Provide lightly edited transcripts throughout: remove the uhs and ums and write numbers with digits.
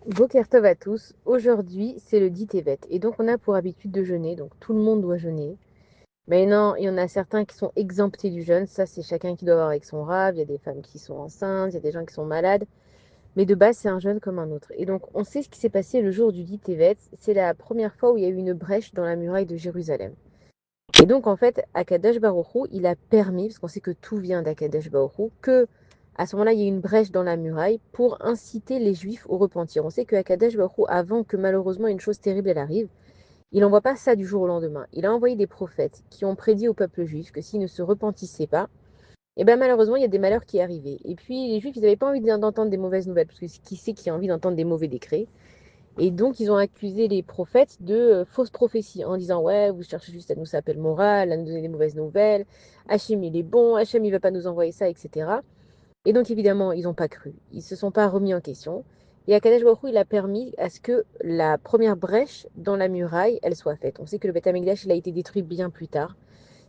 Boker Tov à tous. Aujourd'hui, c'est le dit Tevet. Et donc, on a pour habitude de jeûner. Donc, tout le monde doit jeûner. Mais non, il y en a certains qui sont exemptés du jeûne. Ça, c'est chacun qui doit voir avec son rave. Il y a des femmes qui sont enceintes, il y a des gens qui sont malades. Mais de base, c'est un jeûne comme un autre. Et donc, on sait ce qui s'est passé le jour du dit Tevet. C'est la première fois où il y a eu une brèche dans la muraille de Jérusalem. Et donc, en fait, Akadosh Baruch Hu, il a permis, parce qu'on sait que tout vient d'Akadosh Baruch Hu, que à ce moment-là, il y ait une brèche dans la muraille pour inciter les Juifs au repentir. On sait que Akadosh Baruch Hu, avant que malheureusement une chose terrible elle arrive, il n'envoie pas ça du jour au lendemain. Il a envoyé des prophètes qui ont prédit au peuple juif que s'ils ne se repentissaient pas, et bien malheureusement, il y a des malheurs qui arrivaient. Et puis, les Juifs, ils n'avaient pas envie d'entendre des mauvaises nouvelles, parce que qui c'est qui a envie d'entendre des mauvais décrets? Et donc, ils ont accusé les prophètes de fausses prophéties en disant ouais, vous cherchez juste à nous saper le moral, à nous donner des mauvaises nouvelles. Hachem, il est bon, Hachem, il va pas nous envoyer ça, etc. Et donc, évidemment, ils n'ont pas cru. Ils ne se sont pas remis en question. Et Akadosh Baruch Hu, il a permis à ce que la première brèche dans la muraille, elle soit faite. On sait que le Beth Amikdash, il a été détruit bien plus tard.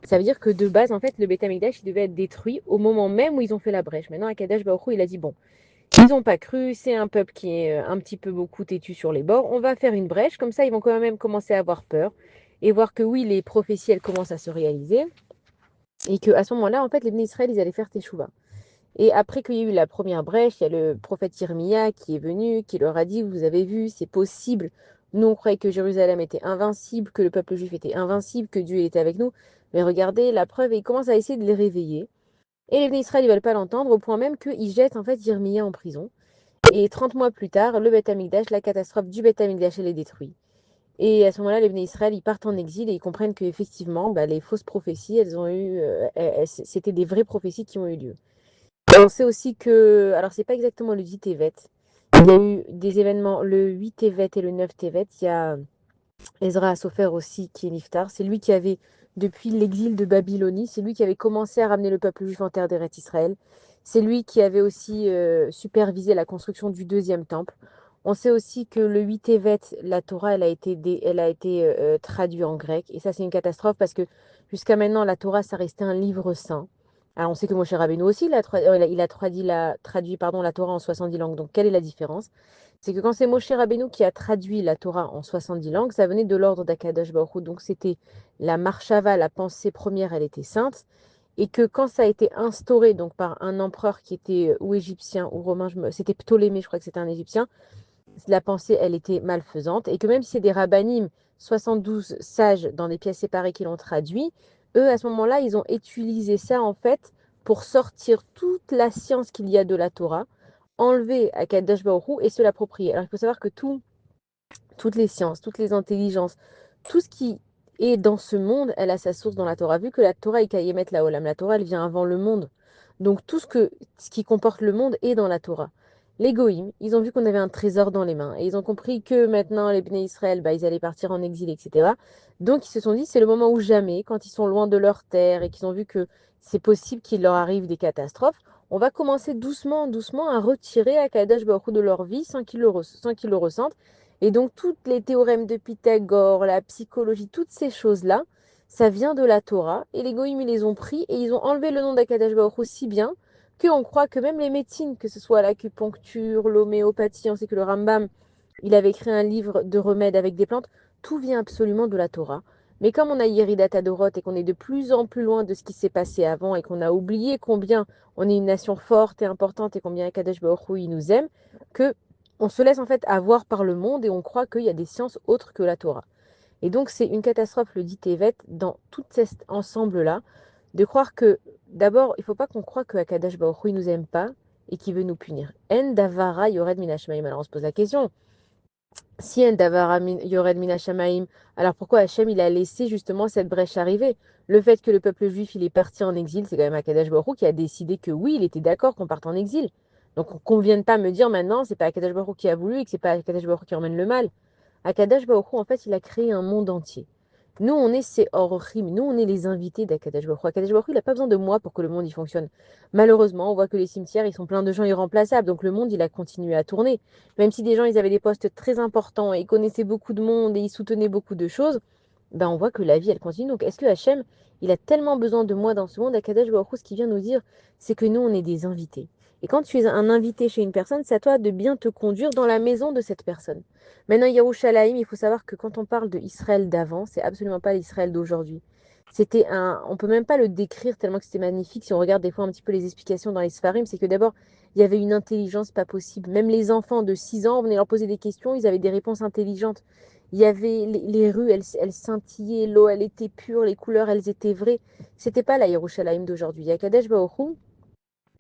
Ça veut dire que de base, en fait, le Beth Amikdash, il devait être détruit au moment même où ils ont fait la brèche. Maintenant, Akadosh Baruch Hu, il a dit bon, ils n'ont pas cru, c'est un peuple qui est un petit peu beaucoup têtu sur les bords. On va faire une brèche, comme ça ils vont quand même commencer à avoir peur et voir que oui, les prophéties elles commencent à se réaliser et qu'à ce moment-là, en fait, les Bnei Israël ils allaient faire teshuva. Et après qu'il y a eu la première brèche, il y a le prophète Irmia qui est venu, qui leur a dit vous avez vu, c'est possible. Nous on croyait que Jérusalem était invincible, que le peuple juif était invincible, que Dieu était avec nous. Mais regardez la preuve et il commence à essayer de les réveiller. Et les Bnei Israël ils veulent pas l'entendre au point même qu'ils jettent en fait Irmia en prison. Et 30 mois plus tard, le Beth Amikdash, la catastrophe du Beth Amikdash, elle est détruite. Et à ce moment-là, les Bnei Israël, ils partent en exil et ils comprennent qu'effectivement, bah, les fausses prophéties, elles ont eu, c'était des vraies prophéties qui ont eu lieu. Et on sait aussi que, alors c'est pas exactement le 10 Tevet, il y a eu des événements, le 8 Tevet et le 9 Tevet, il y a Ezra Sofer aussi qui est Niftar, c'est lui qui avait, depuis l'exil de Babylonie, c'est lui qui avait commencé à ramener le peuple juif en terre d'Eretz Israël. C'est lui qui avait aussi supervisé la construction du deuxième temple. On sait aussi que le 8 Tevet, la Torah, elle a été traduite en grec. Et ça, c'est une catastrophe parce que jusqu'à maintenant, la Torah, ça restait un livre saint. Alors, on sait que Moshe Rabbeinu aussi, il a traduit pardon, la Torah en 70 langues. Donc, quelle est la différence? C'est que quand c'est Moshe Rabbeinu qui a traduit la Torah en 70 langues, ça venait de l'ordre d'Akadosh Baruch Hu. Donc, c'était la marshava, la pensée première, elle était sainte. Et que quand ça a été instauré donc par un empereur qui était ou égyptien ou romain, c'était Ptolémée, je crois que c'était un égyptien, la pensée, elle était malfaisante, et que même si c'est des rabbinim, 72 sages dans des pièces séparées qui l'ont traduit, eux, à ce moment-là, ils ont utilisé ça, en fait, pour sortir toute la science qu'il y a de la Torah, enlever à Kadosh Baruch Hu et se l'approprier. Alors, il faut savoir que toutes les sciences, toutes les intelligences, tout ce qui est dans ce monde, elle a sa source dans la Torah. Vu que la Torah est Kayemet la Olam, la Torah, elle vient avant le monde. Donc tout ce qui comporte le monde est dans la Torah. Les Goïms, ils ont vu qu'on avait un trésor dans les mains et ils ont compris que maintenant les Bnei Israël, bah, ils allaient partir en exil, etc. Donc ils se sont dit, c'est le moment ou jamais, quand ils sont loin de leur terre et qu'ils ont vu que c'est possible qu'il leur arrive des catastrophes, on va commencer doucement, doucement à retirer Akadosh Baruch Hu de leur vie sans qu'ils le ressentent. Et donc, toutes les théorèmes de Pythagore, la psychologie, toutes ces choses-là, ça vient de la Torah. Et les Goïms, ils les ont pris et ils ont enlevé le nom d'Akadash Baruch Hu si bien qu'on croit que même les médecines, que ce soit l'acupuncture, l'homéopathie, on sait que le Rambam, il avait écrit un livre de remèdes avec des plantes, tout vient absolument de la Torah. Mais comme on a Yeridat Adorot et qu'on est de plus en plus loin de ce qui s'est passé avant et qu'on a oublié combien on est une nation forte et importante et combien Akadash Baruch Hu, il nous aime, que on se laisse en fait avoir par le monde et on croit qu'il y a des sciences autres que la Torah. Et donc c'est une catastrophe, le dit Tevet, dans tout cet ensemble-là, de croire que, d'abord, il ne faut pas qu'on croie que Akadash Baruch Hu, il nous aime pas et qu'il veut nous punir. En davara yored minashmaim. Alors on se pose la question, si en davara yored minashmaim, alors pourquoi Hachem il a laissé justement cette brèche arriver? Le fait que le peuple juif il est parti en exil, c'est quand même Akadash Baruch Hu qui a décidé que oui, il était d'accord qu'on parte en exil. Donc qu'on ne vienne pas me dire maintenant, c'est pas Akadash Baruch Hu qui a voulu et que c'est pas Akadash Baruch Hu qui emmène le mal. Akadash Baruch Hu, en fait, il a créé un monde entier. Nous, on est ses Orochim, nous, on est les invités d'Akadash Baruch Hu. Akadash Baruch Hu, il n'a pas besoin de moi pour que le monde y fonctionne. Malheureusement, on voit que les cimetières, ils sont pleins de gens irremplaçables, donc le monde, il a continué à tourner. Même si des gens, ils avaient des postes très importants et ils connaissaient beaucoup de monde et ils soutenaient beaucoup de choses, ben on voit que la vie, elle continue. Donc, est-ce que Hachem, il a tellement besoin de moi dans ce monde? Akadash Baruch Hu, ce qu'il vient nous dire, c'est que nous, on est des invités. Et quand tu es un invité chez une personne, c'est à toi de bien te conduire dans la maison de cette personne. Maintenant, Yerushalayim, il faut savoir que quand on parle de Israël d'avant, c'est absolument pas l'Israël d'aujourd'hui. On peut même pas le décrire tellement que c'était magnifique. Si on regarde des fois un petit peu les explications dans les Sfarim, c'est que d'abord, il y avait une intelligence pas possible. Même les enfants de 6 ans, on venait leur poser des questions, ils avaient des réponses intelligentes. Il y avait les rues, elles scintillaient, l'eau, elle était pure, les couleurs, elles étaient vraies. C'était pas la Yerushalayim d'aujourd'hui. Il y a Kadesh Baruch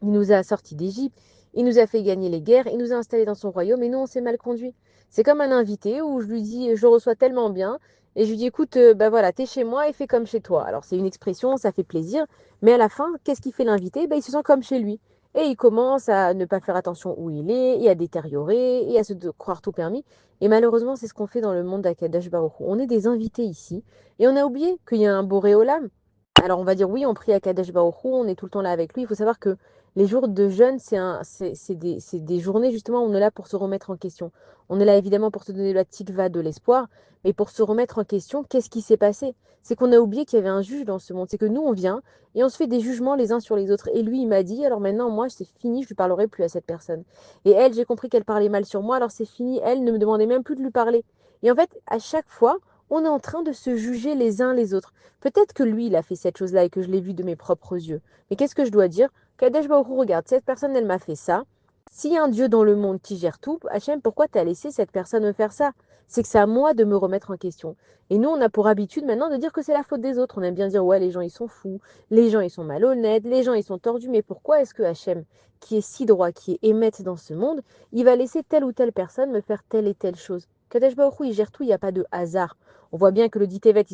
il nous a sortis d'Égypte, il nous a fait gagner les guerres, il nous a installés dans son royaume et nous, on s'est mal conduit. C'est comme un invité où je lui dis, je le reçois tellement bien, et je lui dis, écoute, bah voilà, t'es chez moi et fais comme chez toi. Alors c'est une expression, ça fait plaisir, mais à la fin, qu'est-ce qui fait l'invité? Bah, il se sent comme chez lui. Et il commence à ne pas faire attention où il est, et à détériorer, et à croire tout permis. Et malheureusement, c'est ce qu'on fait dans le monde d'Akadash Baruch Hu. On est des invités ici, et on a oublié qu'il y a un Boré Olam. Alors on va dire oui, on prie à Kadesh Baruch Hu, on est tout le temps là avec lui. Il faut savoir que les jours de jeûne, c'est des journées justement où on est là pour se remettre en question. On est là évidemment pour se donner la tikva de l'espoir, mais pour se remettre en question, qu'est-ce qui s'est passé? C'est qu'on a oublié qu'il y avait un juge dans ce monde. C'est que nous, on vient et on se fait des jugements les uns sur les autres. Et lui, il m'a dit, alors maintenant, moi, c'est fini, je lui parlerai plus à cette personne. Et elle, j'ai compris qu'elle parlait mal sur moi, alors c'est fini, elle ne me demandait même plus de lui parler. Et en fait, à chaque fois, on est en train de se juger les uns les autres. Peut-être que lui, il a fait cette chose-là et que je l'ai vu de mes propres yeux. Mais qu'est-ce que je dois dire? Kadesh Baruch Hu, regarde, cette personne, elle m'a fait ça. S'il y a un Dieu dans le monde qui gère tout, Hachem, pourquoi tu as laissé cette personne me faire ça? C'est que c'est à moi de me remettre en question. Et nous, on a pour habitude maintenant de dire que c'est la faute des autres. On aime bien dire, ouais, les gens, ils sont fous, les gens, ils sont malhonnêtes, les gens, ils sont tordus. Mais pourquoi est-ce que Hachem, qui est si droit, qui est émette dans ce monde, il va laisser telle ou telle personne me faire telle et telle chose? Kadesh Baruch Hu, il gère tout, il n'y a pas de hasard. On voit bien que le dit Tevet,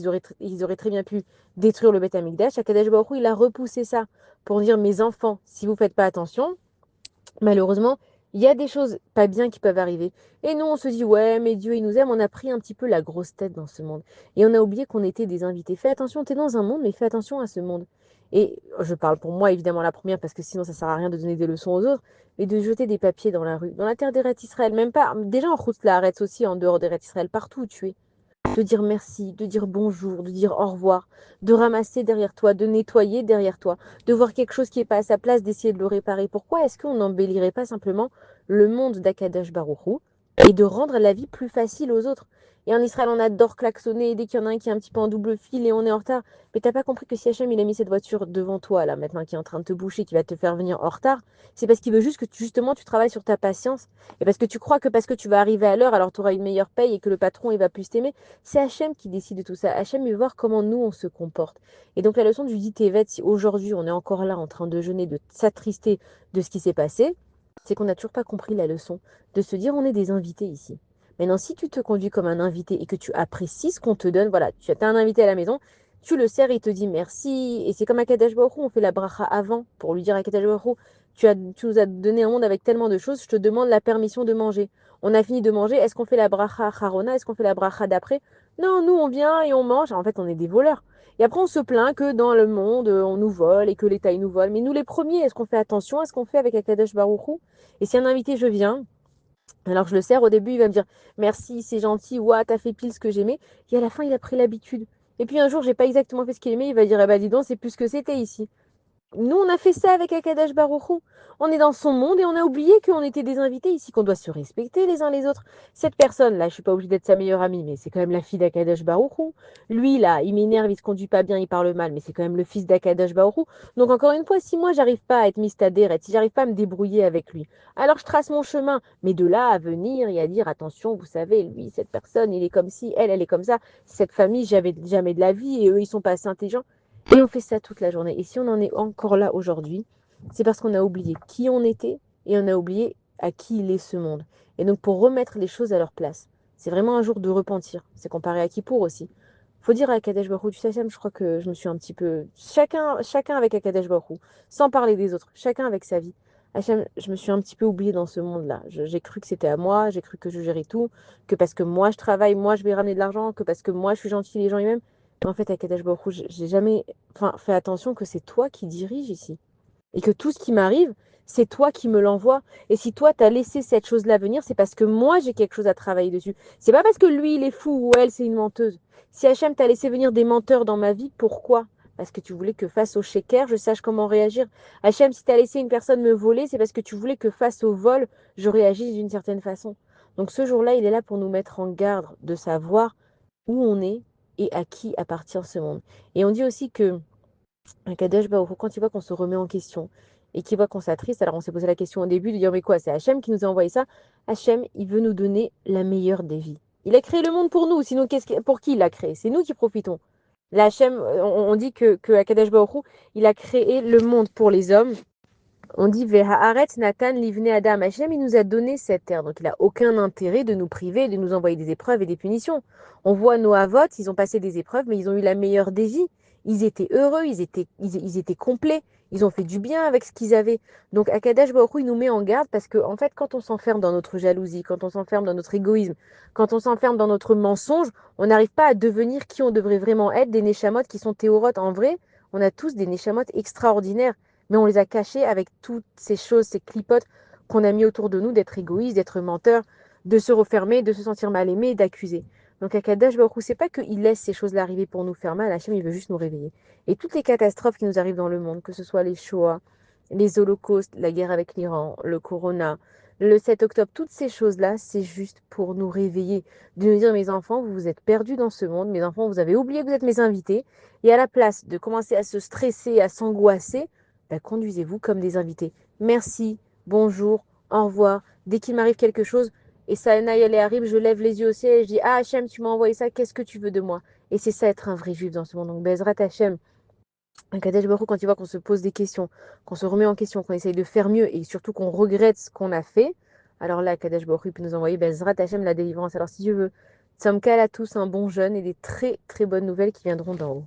ils auraient très bien pu détruire le Beth Amikdash. Kadesh Baruch Hu, il a repoussé ça pour dire mes enfants, si vous ne faites pas attention, malheureusement, il y a des choses pas bien qui peuvent arriver. Et nous, on se dit, ouais, mais Dieu, il nous aime. On a pris un petit peu la grosse tête dans ce monde. Et on a oublié qu'on était des invités. Fais attention, tu es dans un monde, mais fais attention à ce monde. Et je parle pour moi, évidemment, la première, parce que sinon, ça sert à rien de donner des leçons aux autres, mais de jeter des papiers dans la rue, dans la terre d'Eretz Israël, même pas, déjà en route la Haaretz aussi, en dehors d'Eretz Israël, partout où tu es de dire merci, de dire bonjour, de dire au revoir, de ramasser derrière toi, de nettoyer derrière toi, de voir quelque chose qui n'est pas à sa place, d'essayer de le réparer. Pourquoi est-ce qu'on n'embellirait pas simplement le monde d'Akadash Baruchou et de rendre la vie plus facile aux autres? Et en Israël, on adore klaxonner dès qu'il y en a un qui est un petit peu en double fil et on est en retard. Mais t'as pas compris que si Hachem il a mis cette voiture devant toi, là, maintenant, qui est en train de te boucher, qui va te faire venir en retard, c'est parce qu'il veut juste que justement tu travailles sur ta patience et parce que tu crois que parce que tu vas arriver à l'heure, alors tu auras une meilleure paye et que le patron il va plus t'aimer. C'est Hachem qui décide de tout ça. Hachem veut voir comment nous, on se comporte. Et donc, la leçon du dit Tevet, si aujourd'hui on est encore là en train de jeûner, de s'attrister de ce qui s'est passé, c'est qu'on n'a toujours pas compris la leçon. De se dire, on est des invités ici. Maintenant, si tu te conduis comme un invité et que tu apprécies ce qu'on te donne, voilà, tu as un invité à la maison, tu le sers et il te dit merci. Et c'est comme à Kadesh Baruch Hu, on fait la bracha avant pour lui dire à Kadesh Baruch Hu, tu nous as donné un monde avec tellement de choses, je te demande la permission de manger. On a fini de manger, est-ce qu'on fait la bracha Harona, est-ce qu'on fait la bracha d'après? Non, nous on vient et on mange. En fait, on est des voleurs. Et après, on se plaint que dans le monde, on nous vole et que l'État il nous vole. Mais nous les premiers, est-ce qu'on fait attention à ce qu'on fait avec Akadosh Baruch Hu? Et si un invité, je viens, alors je le sers, au début, il va me dire merci, c'est gentil, ouah, t'as fait pile ce que j'aimais. Et à la fin, il a pris l'habitude. Et puis un jour, j'ai pas exactement fait ce qu'il aimait, il va dire, eh ben dis donc, c'est plus ce que c'était ici. Nous, on a fait ça avec Akadash Baruchou. On est dans son monde et on a oublié qu'on était des invités ici, qu'on doit se respecter les uns les autres. Cette personne-là, je suis pas obligée d'être sa meilleure amie, mais c'est quand même la fille d'Akadash Baruchou. Lui, là, il m'énerve, il se conduit pas bien, il parle mal, mais c'est quand même le fils d'Akadash Baruchou. Donc, encore une fois, si moi, j'arrive pas à être mistadère, si j'arrive pas à me débrouiller avec lui, alors je trace mon chemin. Mais de là à venir et à dire, attention, vous savez, lui, cette personne, il est comme ci, elle est comme ça. Cette famille, j'avais jamais de la vie et eux, ils sont pas assez intelligents. Et on fait ça toute la journée. Et si on en est encore là aujourd'hui, c'est parce qu'on a oublié qui on était et on a oublié à qui il est ce monde. Et donc pour remettre les choses à leur place, c'est vraiment un jour de repentir. C'est comparé à Kippour aussi. Faut dire à Kadesh Baruch Hu, tu sais, Sam, je crois que je me suis un petit peu... Chacun avec Akadesh Baruch Hu, sans parler des autres, chacun avec sa vie. Hachem, je me suis un petit peu oubliée dans ce monde-là. J'ai cru que c'était à moi, j'ai cru que je gérais tout, que parce que moi je travaille, moi je vais ramener de l'argent, que parce que moi je suis gentil, les gens ils m'aiment. Mais en fait, à Kadesh Baruch Hu, j'ai jamais fait attention que c'est toi qui diriges ici. Et que tout ce qui m'arrive, c'est toi qui me l'envoie. Et si toi, t'as laissé cette chose-là venir, c'est parce que moi, j'ai quelque chose à travailler dessus. C'est pas parce que lui, il est fou ou elle, c'est une menteuse. Si Hachem t'a laissé venir des menteurs dans ma vie, pourquoi? parce que tu voulais que face au shaker, je sache comment réagir. Hachem, si tu as laissé une personne me voler, c'est parce que tu voulais que face au vol, je réagisse d'une certaine façon. Donc ce jour-là, il est là pour nous mettre en garde de savoir où on est et à qui appartient ce monde. Et on dit aussi que un Kadesh Baruch Hu, quand il voit qu'on se remet en question et qu'il voit qu'on s'attriste, alors on s'est posé la question au début de dire mais quoi, c'est Hachem qui nous a envoyé ça. Hachem, il veut nous donner la meilleure des vies. Il a créé le monde pour nous, sinon pour qui il l'a créé? C'est nous qui profitons. Là, Hachem, on dit que Akadosh Baruch Hu, il a créé le monde pour les hommes. On dit Ve'haaretz Nathan livne Adam. Hachem, il nous a donné cette terre, donc il n'a aucun intérêt de nous priver, de nous envoyer des épreuves et des punitions. On voit nos Havot, ils ont passé des épreuves, mais ils ont eu la meilleure des vies. Ils étaient heureux, ils étaient complets, ils ont fait du bien avec ce qu'ils avaient. Donc Akadosh Baruch Hu, il nous met en garde parce que, en fait, quand on s'enferme dans notre jalousie, quand on s'enferme dans notre égoïsme, quand on s'enferme dans notre mensonge, on n'arrive pas à devenir qui on devrait vraiment être, des Neshamot qui sont théorotes. En vrai, on a tous des Neshamot extraordinaires, mais on les a cachés avec toutes ces choses, ces clipotes qu'on a mis autour de nous, d'être égoïste, d'être menteur, de se refermer, de se sentir mal aimé, d'accuser. Donc Akadash Baruch Hu, c'est pas qu'il laisse ces choses-là arriver pour nous faire mal, Hachem, il veut juste nous réveiller. Et toutes les catastrophes qui nous arrivent dans le monde, que ce soit les Shoah, les holocaustes, la guerre avec l'Iran, le corona, le 7 octobre, toutes ces choses-là, c'est juste pour nous réveiller, de nous dire, mes enfants, vous vous êtes perdus dans ce monde, mes enfants, vous avez oublié que vous êtes mes invités, et à la place de commencer à se stresser, à s'angoisser, bah, conduisez-vous comme des invités. Merci, bonjour, au revoir. Dès qu'il m'arrive quelque chose, et ça, elle arrive, je lève les yeux au ciel et je dis, ah Hachem, tu m'as envoyé ça, qu'est-ce que tu veux de moi? Et c'est ça être un vrai juif dans ce monde. Donc Bezrat Hachem, un Kadesh Baruch Hu, quand il voit qu'on se pose des questions, qu'on se remet en question, qu'on essaye de faire mieux et surtout qu'on regrette ce qu'on a fait, alors là, Kadesh Baruch Hu peut nous envoyer Bezrat Hachem la délivrance. Alors si Dieu veut, Tzomkal à tous un bon jeûne et des très très bonnes nouvelles qui viendront d'en haut.